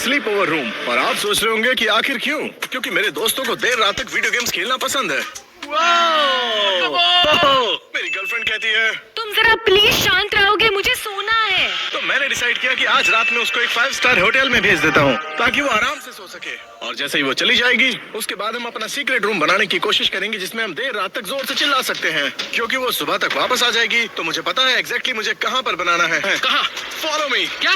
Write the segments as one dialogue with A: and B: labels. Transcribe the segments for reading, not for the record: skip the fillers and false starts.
A: Sleep over room. और आप सोच रहे होंगे कि आखिर क्यों? क्योंकि मेरे दोस्तों को देर रात तक वीडियो गेम्स खेलना पसंद है। मेरी गर्लफ्रेंड कहती है
B: तुम जरा प्लीज शांत रहोगे, मुझे सोना है।
A: तो मैंने डिसाइड किया कि आज रात में उसको एक 5 स्टार होटल में भेज देता हूँ ताकि वो आराम से सो सके। और जैसे ही वो चली जाएगी उसके बाद हम अपना सीक्रेट रूम बनाने की कोशिश करेंगे जिसमें हम देर रात तक जोर से चिल्ला सकते हैं। क्योंकि वो सुबह तक वापस आ जाएगी तो मुझे पता है एग्जैक्टली मुझे कहाँ पर बनाना है।
C: कहाँ?
A: Follow me.
C: क्या?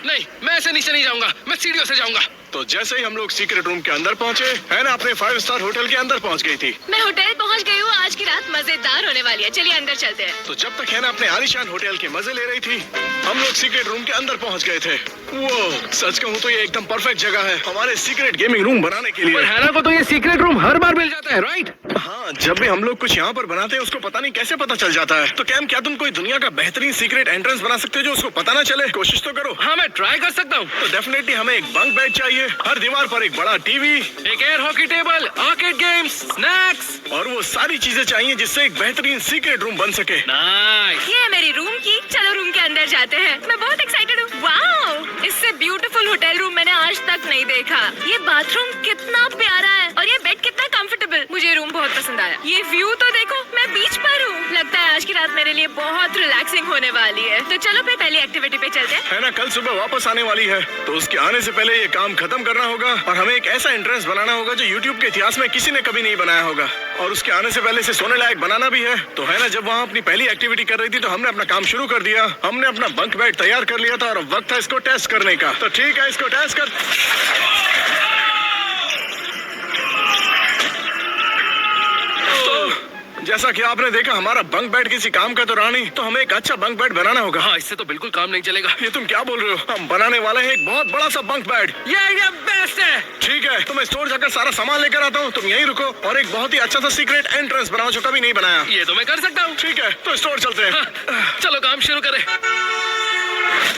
C: नहीं, मैं ऐसे नीचे नहीं जाऊंगा, मैं सीढ़ियों से जाऊंगा।
A: तो जैसे ही हम लोग सीक्रेट रूम के अंदर पहुँचे, है ना, अपने 5 स्टार होटल के अंदर पहुँच गई थी।
B: मैं होटल पहुंच गई हूँ, आज की रात मजेदार होने वाली है। चलिए अंदर चलते हैं।
A: तो जब तक है ना अपने आलीशान होटल के मजे ले रही थी, हम लोग सीक्रेट रूम के अंदर पहुंच गए थे। वो सच कहूँ तो ये एकदम परफेक्ट जगह है हमारे सीक्रेट गेमिंग रूम बनाने के लिए।
C: पर हैना को तो ये सीक्रेट रूम हर बार मिल जाता है, राइट?
A: हाँ, जब भी हम लोग कुछ यहाँ पर बनाते हैं उसको पता नहीं कैसे पता चल जाता है। तो कैम, क्या तुम कोई दुनिया का बेहतरीन सीक्रेट एंट्रेंस बना सकते हो जो उसको पता ना चले? कोशिश तो करो।
C: हाँ, मैं ट्राई कर सकता हूँ।
A: तो डेफिनेटली हमें एक बंक बेड चाहिए, हर दीवार पर एक बड़ा टीवी,
C: एक air hockey table, arcade games, snacks
A: और वो सारी चीजें चाहिए जिससे एक बेहतरीन सीक्रेट रूम बन सके।
C: नाइस।
B: ये है मेरी रूम की। चलो रूम के अंदर जाते हैं। मैं बहुत एक्साइटेड हूँ। वाओ, इससे ब्यूटीफुल होटल रूम मैंने आज तक नहीं देखा। ये बाथरूम कितना प्यारा है और ये बेड कितना कंफर्टेबल। मुझे रूम बहुत पसंद आया। ये व्यू तो देखो, मैं बीच पर हूँ। लगता है आज की रात मेरे लिए बहुत रिलैक्सिंग होने वाली है। तो चलो फिर पहली एक्टिविटी पे चलते हैं।
A: है ना, कल सुबह वापस आने वाली है तो उसके आने से पहले ये काम खत्म करना होगा और हमें एक ऐसा एंट्रेंस बनाना होगा जो यूट्यूब के इतिहास में किसी ने कभी नहीं बनाया होगा। और उसके आने से पहले इसे सोने लायक बनाना भी है। तो है ना, जब वहाँ अपनी पहली एक्टिविटी कर रही थी तो हमने अपना काम शुरू कर दिया। हमने अपना बंक बेड तैयार कर लिया था और अब वक्त था इसको टेस्ट करने का। तो ठीक है, इसको टेस्ट कर। जैसा कि आपने देखा हमारा बंक बेड किसी काम का तो रहा नहीं, तो हमें एक अच्छा बंक बेड बनाना होगा।
C: हाँ, इससे तो बिल्कुल काम नहीं चलेगा।
A: ये तुम क्या बोल रहे हो? हम बनाने वाले हैं एक बहुत बड़ा सा बंक बेड।
C: ये आइडिया बेस्ट है।
A: ठीक है, तो मैं स्टोर जाकर सारा सामान लेकर आता हूँ, तुम यहीं रुको और एक बहुत ही अच्छा सा सीक्रेट एंट्रेंस बनाओ जो कभी नहीं बनाया।
C: ये तो मैं कर सकता हूँ।
A: ठीक है, तो स्टोर चलते हैं।
C: हाँ, चलो काम शुरू करें।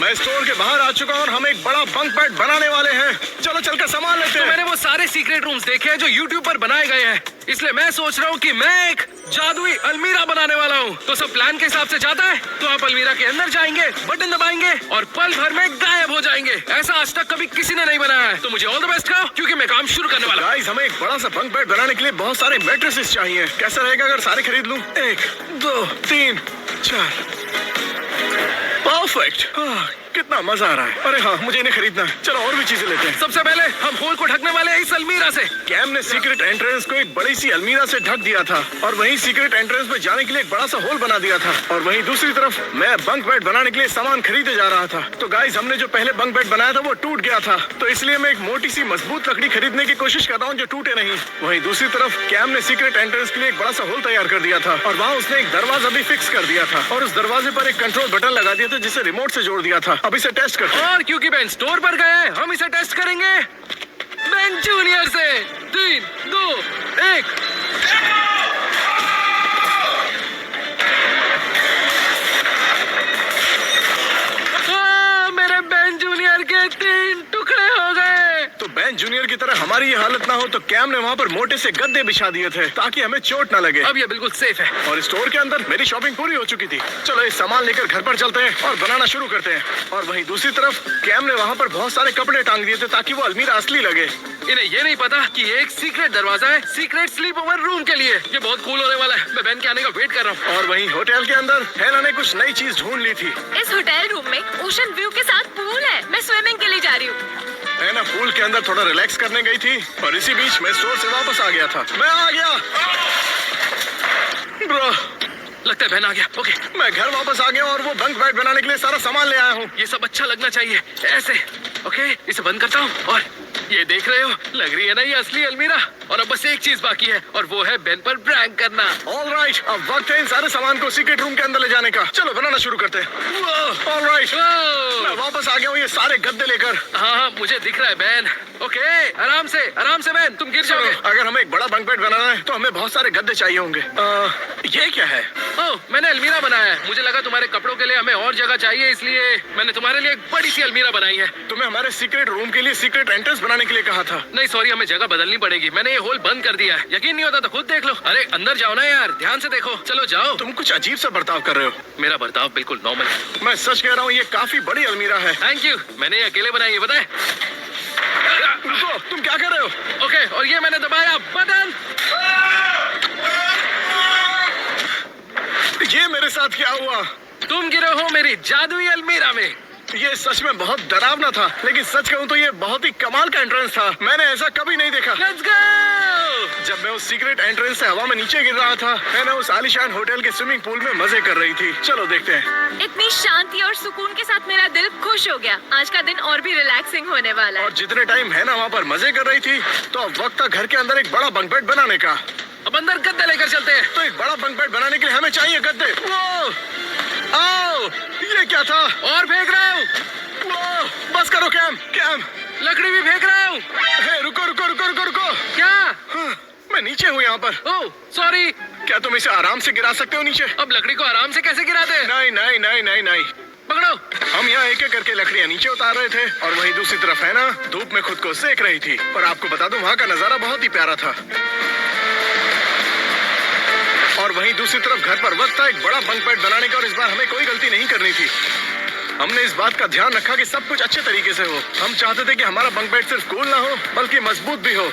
A: मैं स्टोर के बाहर आ चुका हूँ और हम एक बड़ा बंक बेड बनाने वाले हैं। चलो चलकर सामान लेते
C: तो
A: हैं।
C: मैंने वो सारे सीक्रेट रूम्स देखे हैं जो यूट्यूब पर बनाए गए हैं, इसलिए मैं सोच रहा हूँ कि मैं एक जादुई अलमीरा बनाने वाला हूँ। तो सब प्लान के हिसाब से जाता है तो आप अलमीरा के अंदर जाएंगे, बटन दबाएंगे और पल भर में गायब हो जाएंगे। ऐसा आज तक कभी किसी ने नहीं बनाया है। तो मुझे ऑल द बेस्ट कहो क्योंकि मैं काम शुरू करने वाला हूँ।
A: गाइस, हमें एक बड़ा सा बंक बेड बनाने के लिए बहुत सारे मैट्रेसेस चाहिए। कैसा रहेगा अगर सारे खरीद लूं? 1 2 3 4। परफेक्ट। कितना मजा आ रहा है। अरे हाँ, मुझे इन्हें खरीदना है। चलो और भी चीजें लेते हैं।
C: सबसे पहले हम होल को ढकने वाले हैं इस अलमीरा से।
A: कैम ने सीक्रेट एंट्रेंस को एक बड़ी सी अलमीरा से ढक दिया था और वहीं सीक्रेट एंट्रेंस में जाने के लिए एक बड़ा सा होल बना दिया था। और वहीं दूसरी तरफ मैं बंक बेड बनाने के लिए सामान खरीदे जा रहा था। तो गाइस, हमने जो पहले बंक बेड बनाया था वो टूट गया था, तो इसलिए मैं एक मोटी सी मजबूत लकड़ी खरीदने की कोशिश कर रहा हूँ जो टूटे नहीं। वहीं दूसरी तरफ कैम ने सीक्रेट एंट्रेंस के लिए एक बड़ा सा होल तैयार कर दिया था और वहाँ उसने एक दरवाजा भी फिक्स कर दिया था और उस दरवाजे पर एक कंट्रोल बटन लगा दिया था जिसे रिमोट से जोड़ दिया था। अब इसे टेस्ट करते हैं।
C: और क्योंकि बेन स्टोर पर गए हैं, हम इसे टेस्ट करेंगे बेन जूनियर से। 3 2 1। मेरे बेन जूनियर के 3 टुकड़े हो गए।
A: तो बेन जूनियर की तरह हमारी ये हालत ना हो तो कैम ने वहाँ पर मोटे से गद्दे बिछा दिए थे ताकि हमें चोट ना लगे।
C: अब ये बिल्कुल सेफ है।
A: और स्टोर के अंदर मेरी शॉपिंग पूरी हो चुकी थी। चलो ये सामान लेकर घर पर चलते हैं और बनाना शुरू करते हैं। और वहीं दूसरी तरफ कैम ने वहाँ पर बहुत सारे कपड़े टांग दिए थे ताकि वो अलमीरा असली लगे।
C: इन्हें ये नहीं पता कि ये एक सीक्रेट दरवाजा है सीक्रेट स्लीप ओवर रूम के लिए। ये बहुत कूल होने वाला है। मैं बेन के आने का वेट कर रहा हूँ।
A: और वहीं होटल के अंदर हैना ने कुछ नई चीज ढूंढ ली थी।
B: इस होटल रूम में ओशन व्यू के साथ पूल है। मैं स्विमिंग के लिए जा रही हूँ।
A: हैना पूल के अंदर थोड़ा रिलैक्स करने गई थी और इसी बीच मैं स्टोर से वापस आ गया था। मैं आ गया ब्रो।
C: लगता है बहन आ गया। ओके,
A: मैं घर वापस आ गया और वो बंक बेड बनाने के लिए सारा सामान ले आया हूँ।
C: ये सब अच्छा लगना चाहिए ऐसे। ओके, इसे बंद करता हूँ और ये देख रहे हो, लग रही है ना ये असली अलमीरा। और अब बस एक चीज बाकी है और वो है बेन पर प्रैंक करना।
A: ऑलराइट, अब वक्त है इन सारे सामान को सीक्रेट रूम के अंदर ले जाने का। चलो बनाना शुरू करते हैं। ऑलराइट, मैं वापस आ गया हूँ ये सारे गद्दे लेकर।
C: हाँ, मुझे दिख रहा है बेन। ओके, आराम से बेन, तुम गिर जाओगे।
A: अगर हमें एक बड़ा बंक बेड बनाना है तो हमें बहुत सारे गद्दे चाहिए होंगे। ये क्या है?
C: ओह, मैंने अलमीरा बनाया है। मुझे लगा तुम्हारे कपड़ों के लिए हमें और जगह चाहिए, इसलिए मैंने तुम्हारे लिए एक बड़ी सी अलमीरा बनाई है।
A: तुम्हें हमारे सीक्रेट रूम के लिए सीक्रेट एंट्रेंस बनाने बनाने के लिए कहा था।
C: नहीं सॉरी, हमें जगह बदलनी पड़ेगी। मैंने ये होल बंद कर दिया है। यकीन नहीं होता तो खुद देख लो। अरे अंदर जाओ ना यार, ध्यान से देखो। चलो जाओ।
A: तुम कुछ अजीब सा बर्ताव कर रहे हो।
C: मेरा बर्ताव बिल्कुल नॉर्मल है।
A: मैं सच कह रहा हूँ, ये काफी बड़ी अलमीरा है।
C: Thank you. मैंने ये अकेले बनाई है, बताए।
A: रुको, तुम क्या कर रहे हो?
C: ओके, और ये मैंने दबाया बटन।
A: ये मेरे साथ क्या हुआ?
C: तुम गिरे हो मेरी जादुई अलमीरा में।
A: ये सच में बहुत डरावना था, लेकिन सच कहूँ तो ये बहुत ही कमाल का एंट्रेंस था। मैंने ऐसा कभी नहीं देखा।
C: Let's go.
A: जब मैं उस सीक्रेट एंट्रेंस से हवा में नीचे गिर रहा था, मैंने उस आलीशान होटल के स्विमिंग पूल में मजे कर रही थी। चलो देखते हैं।
B: इतनी शांति और सुकून के साथ मेरा दिल खुश हो गया। आज का दिन और भी रिलैक्सिंग होने वाला है।
A: और जितने टाइम है ना वहाँ पर मजे कर रही थी, तो अब वक्त था घर के अंदर एक बड़ा बंक बेड बनाने का।
C: अब अंदर गद्दे लेकर चलते हैं।
A: तो एक बड़ा बंक बेड बनाने के लिए हमें चाहिए गद्दे। वो आओ, ये क्या था?
C: और फेंक रहा हूँ।
A: वो बस करो कैम। कैम,
C: लकड़ी भी फेंक रहा हूँ।
A: हे रुको रुको रुको रुको रुको।
C: क्या?
A: हाँ, मैं नीचे हूँ यहाँ पर।
C: Oh sorry.
A: क्या तुम इसे आराम से गिरा सकते हो नीचे?
C: अब लकड़ी को आराम से कैसे गिराते हैं?
A: नहीं नहीं नहीं नहीं नहीं।
C: पकड़ो।
A: हम यहाँ एक एक करके लकड़ियाँ नीचे उतार रहे थे, और वहीं दूसरी तरफ है ना धूप में खुद को सेक रही थी। और आपको बता दूं, वहाँ का नजारा बहुत ही प्यारा था। और वहीं दूसरी तरफ घर पर वक्त था एक बड़ा बंक बेड बनाने का, और इस बार हमें कोई गलती नहीं करनी थी। हमने इस बात का ध्यान रखा कि सब कुछ अच्छे तरीके से हो। हम चाहते थे कि हमारा बंक बेड सिर्फ कूल ना हो, बल्कि मजबूत भी हो।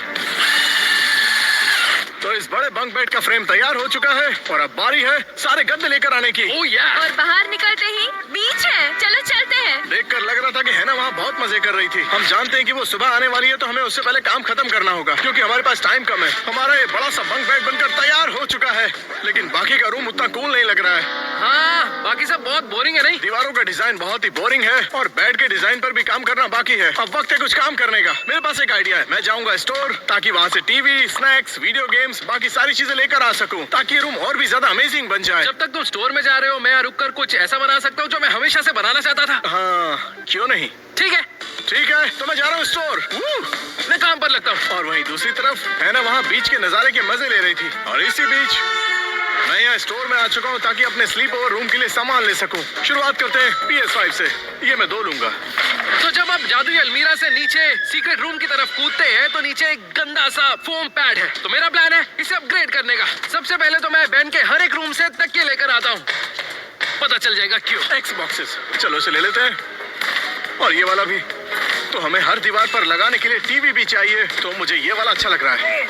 A: तो इस बड़े बंक बेड का फ्रेम तैयार हो चुका है, और अब बारी है सारे गद्दे लेकर आने की।
C: ओह या।
B: और बाहर निकलते ही बीच है। चलो चलते हैं।
A: देखकर लग रहा था कि है ना वहाँ बहुत मजे कर रही थी। हम जानते हैं कि वो सुबह आने वाली है, तो हमें उससे पहले काम खत्म करना होगा, क्योंकि हमारे पास टाइम कम है। हमारा ये बड़ा सा बंक बेड बनकर तैयार हो चुका है, लेकिन बाकी का रूम उतना कूल नहीं लग रहा है।
C: हाँ, बाकी सब बहुत बोरिंग है नहीं?
A: दीवारों का डिजाइन बहुत ही बोरिंग है, और बेड के डिजाइन पर भी काम करना बाकी है। अब वक्त है कुछ काम करने का। मेरे पास एक आइडिया है। मैं जाऊंगा स्टोर, ताकि वहाँ से टीवी, स्नैक्स, वीडियो गेम्स, बाकी सारी चीजें लेकर आ सकूं, ताकि रूम और भी ज्यादा अमेजिंग बन जाए।
C: जब तक तुम स्टोर में जा रहे हो, मैं यहाँ रुक कर कुछ ऐसा बना सकता हूँ जो मैं हमेशा से बनाना चाहता था।
A: हाँ, क्यों नहीं।
C: ठीक है।
A: ठीक है, तो मैं जा रहा हूँ स्टोर।
C: मैं काम पर लगता हूँ।
A: और वहीं दूसरी तरफ है ना वहाँ बीच के नजारे के मजे ले रही थी, और इसी बीच मैं यहाँ स्टोर में आ चुका हूँ, ताकि अपने स्लीप ओवर रूम के लिए सामान ले सकूं। शुरुआत करते हैं PS5 से। ये मैं 2 लूंगा।
C: तो जब आप जादुई अलमीरा से नीचे सीक्रेट रूम की तरफ कूदते हैं, तो नीचे एक गंदा सा फोम पैड है। तो मेरा प्लान है इसे अपग्रेड करने का। सबसे पहले तो मैं बैन के हर एक रूम से तकिए लेकर आता हूँ। पता चल जाएगा क्यों।
A: X बॉक्सेस, चलो इसे ले लेते हैं। और ये वाला भी। तो हमें हर दीवार पर लगाने के लिए टीवी भी चाहिए, तो मुझे ये वाला अच्छा लग रहा है।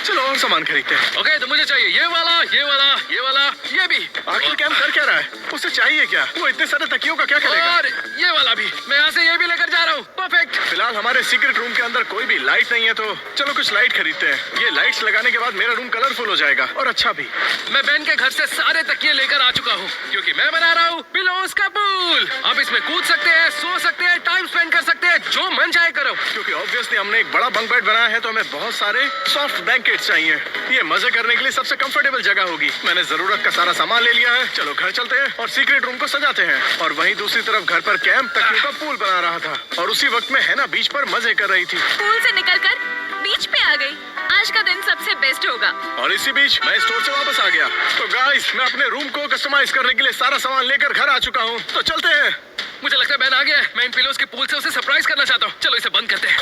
A: चलो और सामान खरीदते हैं।
C: ओके, तो मुझे चाहिए ये वाला, ये वाला, ये वाला, ये भी।
A: आखिर कैम कर क्या रहा है? उसे चाहिए क्या? वो इतने सारे तकियों का क्या करेगा?
C: और ये वाला भी। मैं यहाँ से ये भी लेकर जा रहा हूँ। परफेक्ट।
A: फिलहाल हमारे सीक्रेट रूम के अंदर कोई भी लाइट नहीं है, तो चलो कुछ लाइट खरीदते हैं। ये लाइट्स लगाने के बाद मेरा रूम कलरफुल हो जाएगा, और अच्छा भी।
C: मैं बैन के घर से सारे तकिए लेकर आ चुका हूँ, क्योंकि मैं बना रहा हूँ पिलोस का पूल। आप इसमें कूद सकते हैं, सो सकते हैं, टाइम स्पेंड कर सकते हैं, जो मन चाहे करो।
A: क्योंकि ऑब्वियसली हमने एक बड़ा बंक बेड बनाया है, तो हमें बहुत सारे सॉफ्ट ब्लैंकेट्स चाहिए। ये मजे करने के लिए सबसे कंफर्टेबल जगह होगी। मैंने जरूरत का सारा सामान ले लिया है। चलो घर चलते हैं और सीक्रेट रूम को सजाते हैं। और वहीं दूसरी तरफ घर पर कैम तकियों का पूल बना रहा था, और उसी वक्त में है ना बीच पर मजे कर रही थी।
B: पूल से निकलकर बीच पे आ गई। आज का दिन सबसे बेस्ट होगा।
A: और इसी बीच मैं स्टोर से वापस आ गया। तो गाइस, मैं अपने रूम को कस्टमाइज करने के लिए सारा सामान लेकर घर आ चुका हूँ। तो चलते हैं।
C: मुझे लगता है बैन आ गया है। मैं इन पिलोस के पूल से उसे सरप्राइज करना चाहता हूँ। चलो इसे बंद करते हैं।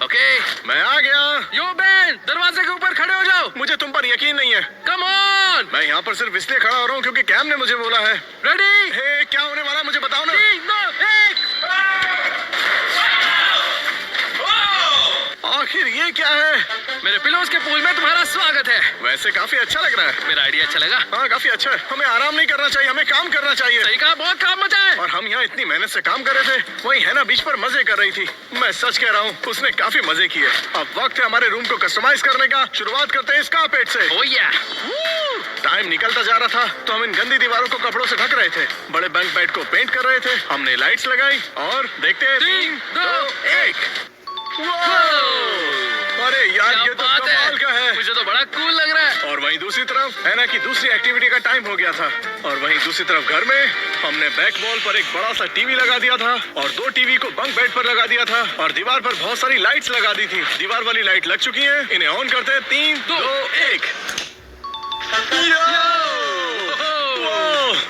C: ओके,
A: मैं आ गया।
C: यो बैन, दरवाजे के ऊपर खड़े हो जाओ।
A: मुझे तुम पर यकीन नहीं है।
C: Come on.
A: मैं यहाँ पर सिर्फ इसलिए खड़ा हो रहा हूँ क्योंकि कैम ने मुझे बोला है।
C: रेडी?
A: हे, क्या होने वाला है मुझे बताओ ना।
C: 3, 2, 1।
A: आखिर ये क्या है?
C: मेरे पिलोस के पूल में तुम्हारा स्वागत है।
A: वैसे काफी अच्छा लग रहा है।
C: मेरा आइडिया अच्छा लगा?
A: हाँ, काफी अच्छा है। हमें आराम नहीं करना चाहिए, हमें काम करना चाहिए।
C: सही कहा, बहुत काम मचा है।
A: और हम यहाँ इतनी मेहनत से काम कर रहे थे, वही है ना बीच पर मजे कर रही थी। मैं सच कह रहा हूँ, उसने काफी मजे किए। अब वक्त है हमारे रूम को कस्टमाइज करने का। शुरुआत करते हैं इस कारपेट से।
C: ओह या।
A: टाइम निकलता जा रहा था, तो हम इन गंदी दीवारों को कपड़ों से ढक रहे थे। बड़े बंक बेड को पेंट कर रहे थे। हमने लाइट्स लगाई, और देखते हैं
C: 3, 2,
A: 1। अरे यार, ये तो कमाल का है।
C: मुझे तो बड़ा कूल लग रहा है।
A: और वहीं दूसरी तरफ है ना कि दूसरी एक्टिविटी का टाइम हो गया था। और वहीं दूसरी तरफ घर में हमने बैक वॉल पर एक बड़ा सा टीवी लगा दिया था, और 2 टीवी को बंक बेड पर लगा दिया था, और दीवार पर बहुत सारी लाइट्स लगा दी थी। दीवार वाली लाइट लग चुकी है, इन्हें ऑन करते हैं। 3, 2, 1।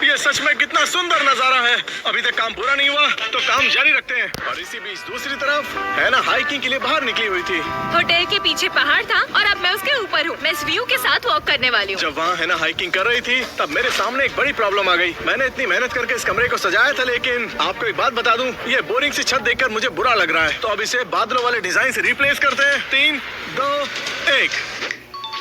A: ये सच में कितना सुंदर नजारा है। अभी तक काम पूरा नहीं हुआ तो काम जारी रखते हैं। और इसी बीच दूसरी तरफ है ना हाइकिंग के लिए बाहर निकली हुई थी।
B: होटल के पीछे पहाड़ था और अब मैं उसके ऊपर हूँ। मैं इस व्यू के साथ वॉक करने वाली हूँ।
A: जब वहाँ है ना हाइकिंग कर रही थी तब मेरे सामने एक बड़ी प्रॉब्लम आ गई। मैंने इतनी मेहनत करके इस कमरे को सजाया था, लेकिन आपको एक बात बता दूं, ये बोरिंग सी छत देखकर मुझे बुरा लग रहा है। तो अब इसे बादलों वाले डिजाइन से रिप्लेस करते हैं। 3, 2, 1।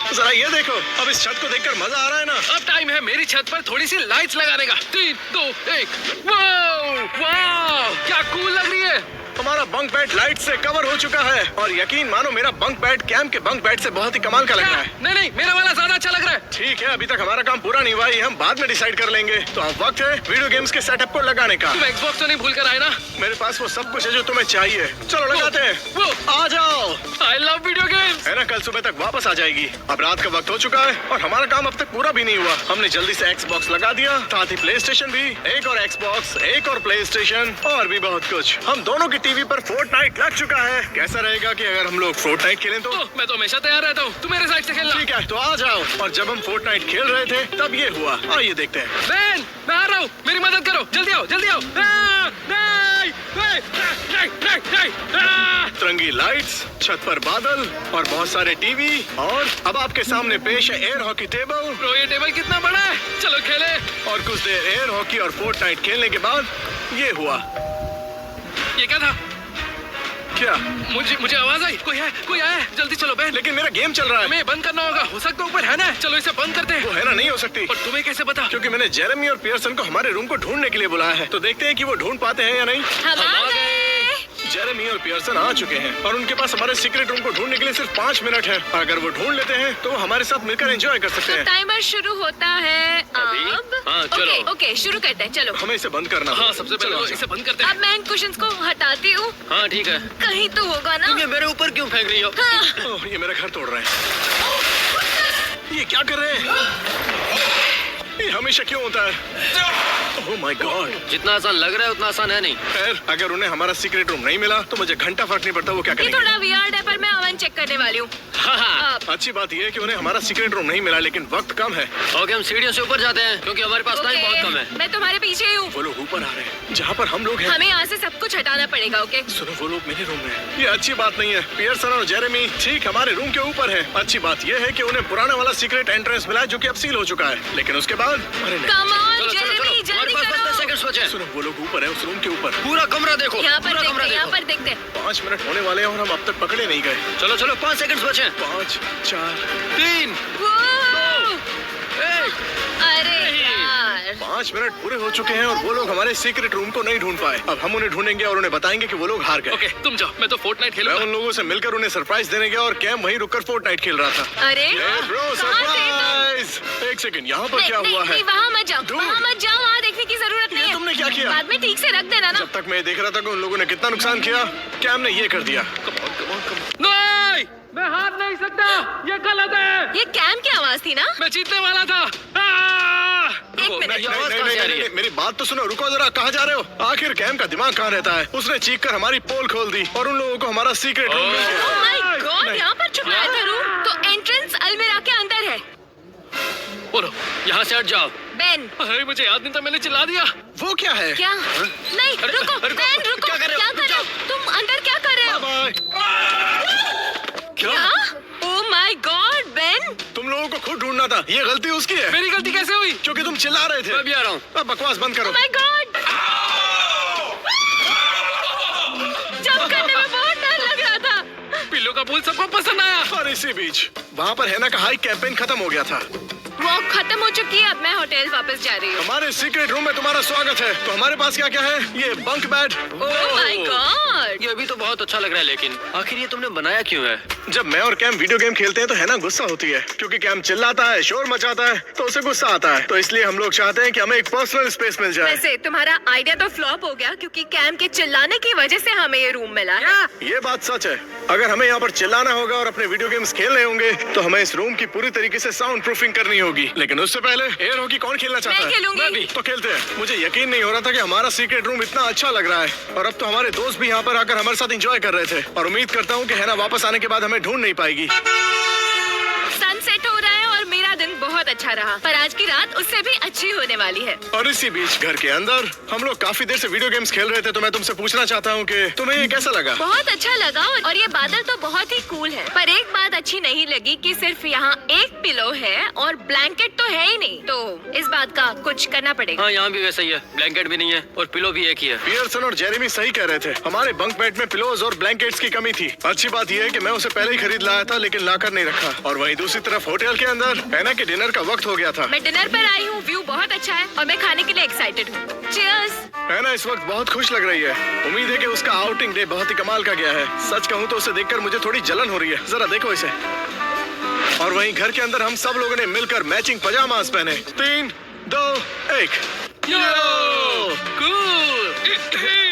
A: जरा ये देखो, अब इस छत को देखकर मजा आ रहा है ना।
C: अब टाइम है मेरी छत पर थोड़ी सी लाइट्स लगाने का। 3, 2, 1। वाओ वाओ, क्या कूल लग रही है।
A: हमारा बंक बेड लाइट से कवर हो चुका है और यकीन मानो मेरा बंक बेड कैंप के बंक बेड से बहुत ही कमाल का लग रहा है।
C: नहीं, मेरा वाला ज्यादा अच्छा लग रहा है।
A: ठीक है, अभी तक हमारा काम पूरा नहीं हुआ, ये हम बाद में डिसाइड कर लेंगे। तो अब वक्त है वीडियो गेम्स के सेटअप को लगाने का।
C: तुम एक्सबॉक्स तो नहीं भूल कर आए ना?
A: मेरे पास वो सब कुछ है जो तुम्हें चाहिए। चलो लगाते हैं।
C: वो
A: आ जाओ।
C: I love video games.
A: है ना, कल सुबह तक वापस आ जाएगी। अब रात का वक्त हो चुका है और हमारा काम अब तक पूरा भी नहीं हुआ। हमने जल्दी से एक्सबॉक्स लगा दिया, साथ ही प्ले स्टेशन भी। एक और एक्सबॉक्स, एक और प्ले स्टेशन और भी बहुत कुछ। हम दोनों की टीवी पर फोर्टनाइट लग चुका है। कैसा रहेगा कि अगर हम लोग फोर्टनाइट खेलें तो?
C: मैं तो हमेशा तैयार रहता हूँ, तू मेरे साइड से खेलना।
A: ठीक है, तो आ जाओ। और जब हम फोर्टनाइट खेल रहे थे तब ये हुआ। आइए देखते हैं।
C: बैन, मैं आ रहा हूँ, मेरी मदद करो। जल्दी आओ, जल्दी आओ।
A: तिरंगी लाइट्स, छत पर बादल और बहुत सारे टीवी। और अब आपके सामने पेश है एयर हॉकी टेबल।
C: ब्रो, ये टेबल कितना बड़ा है। चलो खेले।
A: और कुछ देर एयर हॉकी और फोर्टनाइट खेलने के बाद ये हुआ।
C: ये क्या था?
A: क्या?
C: मुझे आवाज आई। कोई आया है। जल्दी चलो बहन।
A: लेकिन मेरा गेम चल रहा है।
C: हमें बंद करना होगा। हो सकता है ऊपर है ना। चलो इसे बंद करते हैं।
A: वो है ना नहीं हो सकती।
C: और तुम्हें कैसे पता?
A: क्योंकि मैंने जेरेमी और पियर्सन को हमारे रूम को ढूंढने के लिए बुलाया है। तो देखते हैं कि वो ढूंढ पाते हैं या नहीं।
B: हम आ गए।
A: जेरेमी और पियर्सन आ चुके हैं और उनके पास हमारे सीक्रेट रूम को ढूंढने के लिए सिर्फ 5 मिनट है। अगर वो ढूंढ लेते हैं तो वो हमारे साथ मिलकर एंजॉय कर सकते हैं।
B: टाइमर शुरू होता है अब।
C: हाँ, चलो।
B: ओके, शुरू करते हैं। चलो।
A: हमें इसे बंद करना।
C: हाँ, सबसे पहले
A: चलो,
C: तो इसे बंद करते हैं।
B: अब मैं इन कुशन्स को हटाती हूँ।
C: हाँ ठीक है।
B: कहीं तो होगा ना।
C: तुम ये मेरे ऊपर क्यों फेंक रही हो?
B: हाँ।
A: ओह, ये मेरा घर तोड़ रहे हैं। ये क्या कर रहे हैं? ये हमेशा क्यों होता है? Oh my God.
C: जितना आसान लग रहा है उतना आसान है नहीं।
A: खैर, अगर उन्हें हमारा सीक्रेट रूम नहीं मिला तो मुझे घंटा फर्क नहीं पड़ता वो क्या
B: ये
A: करेंगे।
B: थोड़ा वियर्ड है पर मैं ओवन चेक करने वाली हूँ। अब
A: अच्छी बात यह है कि उन्हें हमारा सीक्रेट रूम नहीं मिला, लेकिन वक्त कम है।
C: ओके, हम सीढ़ियों से ऊपर जाते हैं क्योंकि हमारे पास टाइम बहुत कम है।
B: मैं तुम्हारे पीछे ही हूँ।
A: वो लोग ऊपर आ रहे हैं जहाँ पर हम लोग हैं।
B: हमें यहाँ से सब कुछ हटाना पड़ेगा। ओके।
A: सुनो, वो लोग मेरे रूम में हैं। ये अच्छी बात नहीं है। पियर्सन और जेरेमी ठीक हमारे रूम के ऊपर है। अच्छी बात यह है कि उन्हें पुराना वाला सीक्रेट एंट्रेंस मिला है जो कि अब सील हो चुका है। लेकिन उसके बाद अरे नहीं।
B: कम ऑन
C: चलो, चलो,
B: जेरेमी,
C: चलो। हमारे
B: जल्दी
C: पास 10
B: करो।
C: सेकंड्स बचे हैं।
A: सुनो, वो लोग ऊपर है, उस रूम के ऊपर।
C: पूरा कमरा देखो।
B: यहाँ पर
C: पूरा
B: देखते
C: कमरा
B: हैं, यहाँ
C: देखो।
B: पर देखते हैं।
A: 5 मिनट होने वाले हैं और हम अब तक पकड़े नहीं गए।
C: चलो चलो, 5 सेकंड्स बचे हैं।
A: 5, 4,
C: 3,
B: वो!
C: 1।
B: अरे यार।
A: 5 मिनट पूरे हो चुके हैं और वो लोग हमारे सीक्रेट रूम को नहीं ढूंढ पाए। अब हम उन्हें ढूंढेंगे और उन्हें बताएंगे कि वो लोग हार गए।
C: ओके, तुम जाओ, मैं तो फोर्टनाइट
A: मैं
C: खेलूंगा।
A: उन लोगों से मिलकर उन्हें सरप्राइज देने गया और कैम वहीं रुककर फोर्टनाइट खेल रहा था।
B: अरे
A: ब्रो,
B: कहाँ थे तुम?
A: सरप्राइज। एक सेकंड, यहाँ पर क्या हुआ है?
B: नहीं, वहाँ मत जाओ।
A: Dude,
B: वहाँ मत जाओ, वहाँ देखने की जरूरत नहीं
A: ये
B: है।
A: तुमने क्या किया?
B: बाद में ठीक से रख देना ना।
A: जब तक मैं देख रहा था कि उन लोगों ने कितना नुकसान किया, कैम ने ये कर दिया।
C: नहीं, मैं हार नहीं सकता। ये गलत है।
B: ये कैम की आवाज थी ना?
C: मैं जीतने वाला था।
B: एक मिनट।
C: नहीं, आवाज कहाँ से आ रही है?
A: मेरी बात तो सुनो, रुको जरा, कहाँ जा रहे हो? आखिर कैम का दिमाग कहाँ रहता है? उसने चीख कर हमारी पोल खोल दी और उन लोगों को हमारा सीक्रेट रूम मिल गया।
B: Oh my God,
A: नहीं।
B: यहाँ पर छुपाया था रूम। तो एंट्रेंस अलमीरा के अंदर है।
C: बोलो, यहाँ से हट जाओ।
B: बेन।
C: अरे मुझे याद नहीं था, मैंने चिल्ला दिया।
A: वो क्या है?
B: क्या? नहीं,
C: अरे,
B: रुको,
C: रुको,
B: बेन, रुको।
C: क्या कर रहे हो?
B: क्या कर रहे हो? तुम अंदर क्या कर रहे हो?
A: बाय।
B: क्या? Oh my God, Ben.
A: तुम लोगों को खुद ढूंढना था, ये गलती उसकी है।
C: मेरी गलती कैसे हुई?
A: क्योंकि तुम चिल्ला रहे थे।
C: मैं भी आ रहा हूँ।
A: अब बकवास बंद करो।
B: Oh my God। जंप करने में बहुत डर लग रहा था।
C: पिल्लो का फूल सबको पसंद आया।
A: और इसी बीच वहाँ पर है ना का हाई कैंपेन खत्म हो गया था।
B: वॉक खत्म हो चुकी है। अब मैं होटल वापस जा रही हूँ।
A: हमारे सीक्रेट रूम में तुम्हारा स्वागत है। तो हमारे पास क्या क्या है? ये bunk bed.
B: Oh my God।
C: ये भी तो बहुत अच्छा लग रहा है, लेकिन आखिर ये तुमने बनाया क्यों है?
A: जब मैं और कैम वीडियो गेम खेलते हैं तो है ना गुस्सा होती है, क्योंकि कैम चिल्लाता है, शोर मचाता है, तो उसे गुस्सा आता है। तो इसलिए हम लोग चाहते हैं कि हमें एक पर्सनल स्पेस मिल जाए।
B: वैसे तुम्हारा आइडिया तो फ्लॉप हो गया क्योंकि कैम के चिल्लाने की वजह से हमें ये रूम मिला है।
A: ये बात सच है। अगर हमें यहाँ पर चिल्लाना होगा और अपने वीडियो गेम्स खेलने होंगे तो हमें इस रूम की पूरी तरीके से साउंड प्रूफिंग करनी होगी। लेकिन उससे पहले एयर हॉकी कौन खेलना चाहता
B: मैं
A: है?
B: खेलूंगी।
A: मैं भी। तो खेलते हैं। मुझे यकीन नहीं हो रहा था कि हमारा सीक्रेट रूम इतना अच्छा लग रहा है और अब तो हमारे दोस्त भी यहाँ पर आकर हमारे साथ एंजॉय कर रहे थे। और उम्मीद करता हूँ कि हैना वापस आने के बाद हमें ढूंढ नहीं पाएगी।
B: सनसेट हो रहा है और मेरा दिन बहुत अच्छा अच्छा रहा, पर आज की रात उससे भी अच्छी होने वाली है।
A: और इसी बीच घर के अंदर हम लोग काफी देर से वीडियो गेम्स खेल रहे थे, तो मैं तुमसे पूछना चाहता हूँ कि तुम्हें ये कैसा लगा?
B: बहुत अच्छा लगा और ये बादल तो बहुत ही कूल है, पर एक बात अच्छी नहीं लगी कि सिर्फ यहाँ एक पिलो है और ब्लैंकेट तो है ही नहीं, तो इस बात का कुछ करना पड़ेगा।
D: हाँ, यहाँ भी वैसा ही है, ब्लैंकेट भी नहीं है और पिलो भी एक ही है।
A: पियर्सन और जेरेमी सही कह रहे थे, हमारे बंक बेड में पिलोज और ब्लैंकेट्स की कमी थी। अच्छी बात यह है कि मैं उसे पहले ही खरीद लाया था, लेकिन लाकर नहीं रखा। और वहीं दूसरी तरफ होटल के अंदर हैना के डिनर का वक्त हो गया था।
B: मैं डिनर पर आई हूँ, व्यू बहुत अच्छा है और मैं खाने के लिए एक्साइटेड हूँ। चीयर्स।
A: हैना इस वक्त बहुत खुश लग रही है। उम्मीद है कि उसका आउटिंग डे बहुत ही कमाल का गया है। सच कहूँ तो उसे देखकर मुझे थोड़ी जलन हो रही है, जरा देखो इसे। और वहीं घर के अंदर हम सब लोगों ने मिलकर मैचिंग पजामास पहने। 3, 2, 1।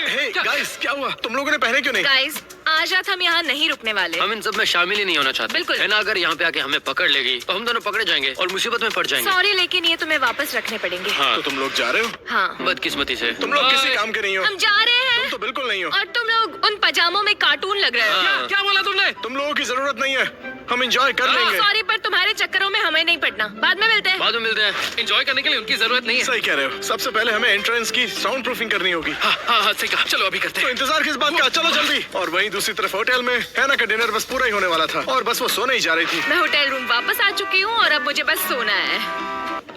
A: हे गाइस, क्या हुआ? तुम लोगों ने पहने क्यों नहीं?
B: गाइस, आज रात हम यहाँ नहीं रुकने वाले।
D: हम इन सब में शामिल ही नहीं होना चाहते।
B: बिल्कुल।
D: है ना, अगर यहाँ पे आके हमें पकड़ लेगी तो हम दोनों पकड़े जाएंगे और मुसीबत में पड़ जाएंगे।
B: सॉरी, लेकिन ये तुम्हें वापस रखने पड़ेंगे।
D: हाँ,
A: तो तुम लोग जा रहे हो?
B: हाँ,
D: बदकिस्मती से
A: तुम लोग किसी काम के नहीं हो।
B: हम जा रहे
A: तुम
B: हैं
A: तो बिल्कुल नहीं हो।
B: और तुम लोग उन पजामों में कार्टून लग रहे हो।
D: हाँ।
C: क्या बोला तुमने?
A: तुम लोगों की जरूरत नहीं है, हम एंजॉय कर लेंगे।
B: सॉरी, पर तुम्हारे चक्करों में हमें नहीं पड़ना। बाद में मिलते हैं।
D: बाद में मिलते हैं।
C: एंजॉय करने के लिए उनकी जरूरत नहीं है।
A: सही कह रहे हो। सबसे पहले हमें एंट्रेंस की साउंड प्रूफिंग करनी होगी।
C: हाँ हाँ हाँ, सही कहा। चलो अभी करते
A: तो
C: हैं।
A: इंतजार किस बात का? चलो जल्दी। और वहीं दूसरी तरफ होटल में हैना का डिनर बस पूरा ही होने वाला था और बस वो सोने ही जा रही थी।
B: मैं होटल रूम वापस आ चुकी हूँ और अब मुझे बस सोना है।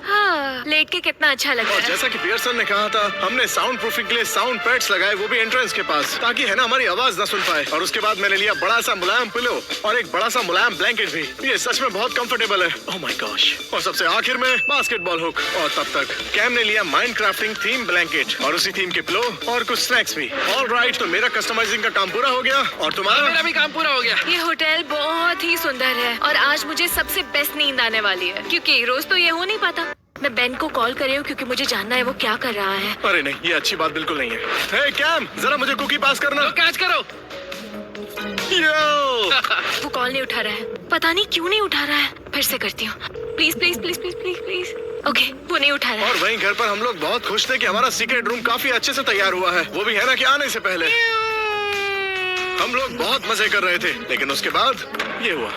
B: हाँ, लेट के कितना अच्छा लग
A: और
B: रहा है।
A: जैसा कि पियर्सन ने कहा था, हमने साउंड प्रूफिंग के लिए साउंड पैड्स लगाए, वो भी एंट्रेंस के पास, ताकि है ना हमारी आवाज न सुन पाए। और उसके बाद मैंने लिया बड़ा सा मुलायम पिलो और एक बड़ा सा मुलायम ब्लैंकेट भी। ये सच में बहुत कंफर्टेबल है। Oh my gosh. और सबसे आखिर में बास्केटबॉल हुक। और तब तक कैम ने लिया माइंड क्राफ्टिंग थीम ब्लैंकेट और उसी थीम के पिलो और कुछ स्नैक्स भी। ऑलराइट, तो मेरा कस्टमाइजिंग का काम पूरा हो गया और तुम्हारा?
C: मेरा भी काम पूरा हो गया।
B: ये होटल बहुत ही सुंदर है और आज मुझे सबसे बेस्ट नींद आने वाली है, क्योंकि रोज तो ये हो नहीं पाता। मैं बेन को कॉल कर रही हूँ क्योंकि मुझे जानना है वो क्या कर रहा है।
A: अरे नहीं, ये अच्छी बात बिल्कुल नहीं है। हे कैम, जरा मुझे कुकी पास करना।
C: तो कैच करो।
A: यो!
B: वो कॉल नहीं उठा रहा है, पता नहीं क्यों नहीं उठा रहा है। फिर से करती हूँ। Please please please please please please. Okay, वो नहीं उठा रहा
A: और
B: है।
A: वहीं घर पर हम लोग बहुत खुश थे कि हमारा सीक्रेट रूम काफी अच्छे से तैयार हुआ है, वो भी हैना के आने से पहले। हम लोग बहुत मजे कर रहे थे, लेकिन उसके बाद ये हुआ।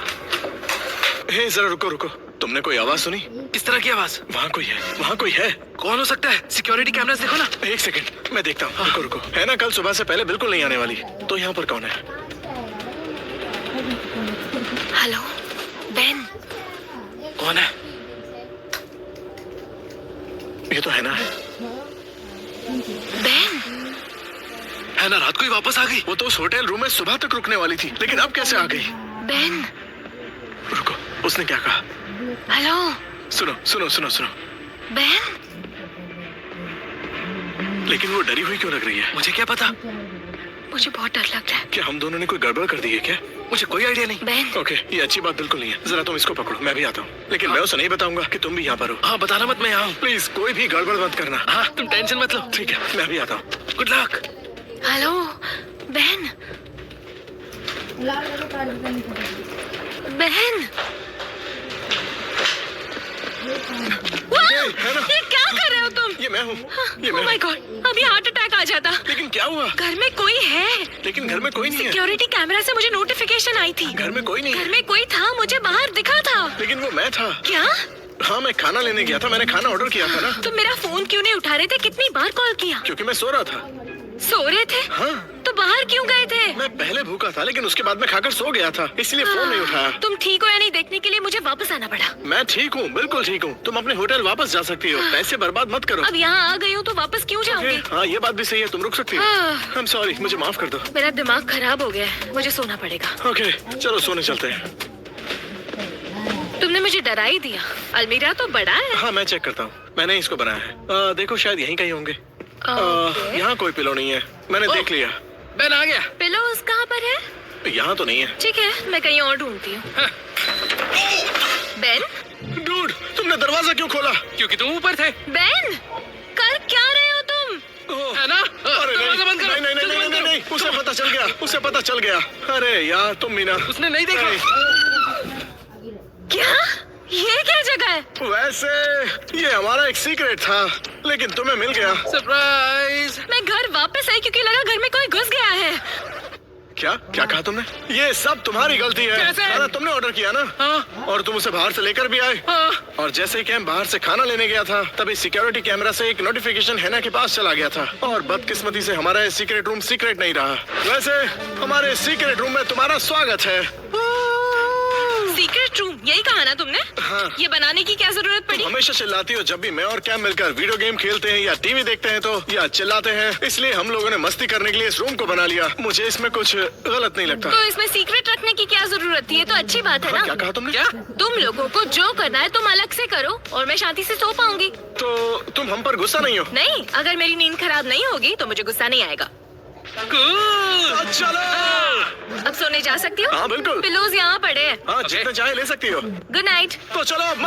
A: हे जरा रुको रुको, तुमने कोई आवाज सुनी?
C: किस तरह की आवाज?
A: वहाँ कोई है, वहाँ कोई है।
C: कौन हो सकता है? सिक्योरिटी कैमरास देखो ना।
A: एक सेकंड, मैं देखता हूँ। रुको रुको, है ना कल सुबह से पहले बिल्कुल नहीं आने वाली। तो यहाँ पर कौन है?
B: Hello Ben.
C: कौन है?
A: ये तो है ना।
B: बेन,
C: है ना, रात को ही वापस आ गई।
A: वो तो उस होटल रूम में सुबह तक रुकने वाली थी, लेकिन अब कैसे आ गई?
B: बेन।
A: रुको, उसने क्या कहा?
B: हेलो
A: सुनो सुनो सुनो सुनो।
B: बेन।
A: लेकिन वो डरी हुई क्यों लग रही है?
C: मुझे क्या पता?
B: मुझे बहुत डर लग रहा है।
A: क्या हम दोनों ने कोई गड़बड़ कर दी है क्या?
C: मुझे कोई आइडिया नहीं।
B: बेन,
A: ओके, ये अच्छी बात बिल्कुल नहीं है। जरा तुम इसको पकड़ो, मैं भी आता हूँ। लेकिन मैं उसे नहीं बताऊंगा कि तुम भी यहाँ पर हो।
C: हाँ, बताना मत, मैं यहाँ हूँ।
A: प्लीज कोई भी गड़बड़ मत करना।
C: हाँ, तुम टेंशन मत लो।
A: ठीक है, मैं भी आता हूँ।
C: Good luck.
B: Hello Ben. Ben,
A: है ना?
B: ये क्या कर रहे हो तुम?
A: ये मैं हूँ, ये मैं
B: ओह माय
A: हूँ।
B: गॉड, अभी हार्ट अटैक आ जाता।
A: लेकिन क्या हुआ?
B: घर में कोई है।
A: लेकिन घर में कोई नहीं है।
B: सिक्योरिटी कैमरा से मुझे नोटिफिकेशन आई थी।
A: घर में कोई नहीं
B: घर
A: है।
B: में कोई था, मुझे बाहर दिखा था।
A: लेकिन वो मैं था।
B: क्या?
A: हाँ, मैं खाना लेने गया था, मैंने खाना ऑर्डर किया था ना।
B: तुम मेरा फोन क्यों नहीं उठा रहे थे? कितनी बार कॉल किया?
A: क्योंकि मैं सो रहा था।
B: सो रहे थे?
A: हाँ,
B: तो बाहर क्यों गए थे?
A: मैं पहले भूखा था, लेकिन उसके बाद मैं खाकर सो गया था, इसलिए फोन नहीं उठाया।
B: तुम ठीक हो या नहीं देखने के लिए मुझे वापस आना पड़ा।
A: मैं ठीक हूँ, बिल्कुल ठीक हूँ। तुम अपने होटल वापस जा सकती हो, पैसे बर्बाद मत करो।
B: अब यहाँ आ गई हूँ तो वापस क्यों जाओगे?
A: हाँ, ये बात भी सही है, तुम रुक सकती हो।
B: हाँ।
A: I'm sorry, मुझे माफ कर दो।
B: मेरा दिमाग खराब हो गया है, मुझे सोना पड़ेगा।
A: ओके, चलो सोने चलते हैं।
B: तुमने मुझे डरा ही दिया। अलमीरा तो बड़ा है।
A: हाँ, मैं चेक करता हूँ, मैंने इसको बनाया है। देखो, शायद यहीं कहीं होंगे।
B: ओके।
A: यहाँ कोई पिलो नहीं है, मैंने देख लिया।
C: बेन आ गया।
B: पिलोज कहाँ पर है?
A: यहाँ तो नहीं है।
B: ठीक है, मैं कहीं और ढूंढती हूँ। बेन,
A: डूड, तुमने दरवाजा क्यों खोला?
C: क्योंकि तुम ऊपर थे।
B: बेन, कर क्या रहे हो तुम?
A: ओह,
C: है ना?
A: अरे
C: दरवाजा बंद करो।
A: नहीं नहीं नहीं
C: जल्दी
A: नहीं
C: बंद
A: नहीं
C: करो।
A: नहीं, उसे पता चल गया, उसे पता चल गया। अरे यार, तुम भी ना।
C: उसने नहीं देखा।
B: क्या? ये क्या जगह है?
A: वैसे ये हमारा एक सीक्रेट था, लेकिन तुम्हें मिल गया।
C: सरप्राइज।
B: मैं घर वापस आई क्योंकि लगा घर में कोई घुस गया है।
A: क्या क्या कहा तुमने? ये सब तुम्हारी गलती है।
C: कैसे?
A: खाना तुमने ऑर्डर किया ना?
C: हाँ
A: और तुम उसे बाहर से लेकर भी आए।
C: हाँ
A: और जैसे ही कैम बाहर से खाना लेने गया था तभी सिक्योरिटी कैमरा से एक नोटिफिकेशन हैना के पास चला गया था और बदकिस्मती से हमारा सीक्रेट रूम सीक्रेट नहीं रहा। वैसे हमारे सीक्रेट रूम में तुम्हारा स्वागत है।
B: सीक्रेट रूम यही कहा ना तुमने?
A: हाँ।
B: ये बनाने की क्या जरूरत पड़ी?
A: हमेशा चिल्लाती हो जब भी मैं और कैम मिलकर वीडियो गेम खेलते हैं या टीवी देखते हैं तो या चिल्लाते हैं, इसलिए हम लोगों ने मस्ती करने के लिए इस रूम को बना लिया। मुझे इसमें कुछ गलत नहीं लगता।
B: तो इसमें सीक्रेट रखने की क्या जरूरत थी? ये तो अच्छी बात है ना।
A: क्या कहा तुमने?
C: क्या?
B: तुम लोगों को जो करना है तुम अलग से करो और मैं शांति से सो पाऊंगी।
A: तो तुम हम पर गुस्सा नहीं हो?
B: नहीं, अगर मेरी नींद खराब नहीं होगी तो मुझे गुस्सा नहीं आएगा।
C: Cool!
A: चलो।
B: अब सोने जा सकती हो?
A: हाँ, बिल्कुल।
B: पिलोज यहाँ पड़े हैं।
A: हाँ, जितना चाहे ले सकती हो।
B: Good night.
A: तो चलो अब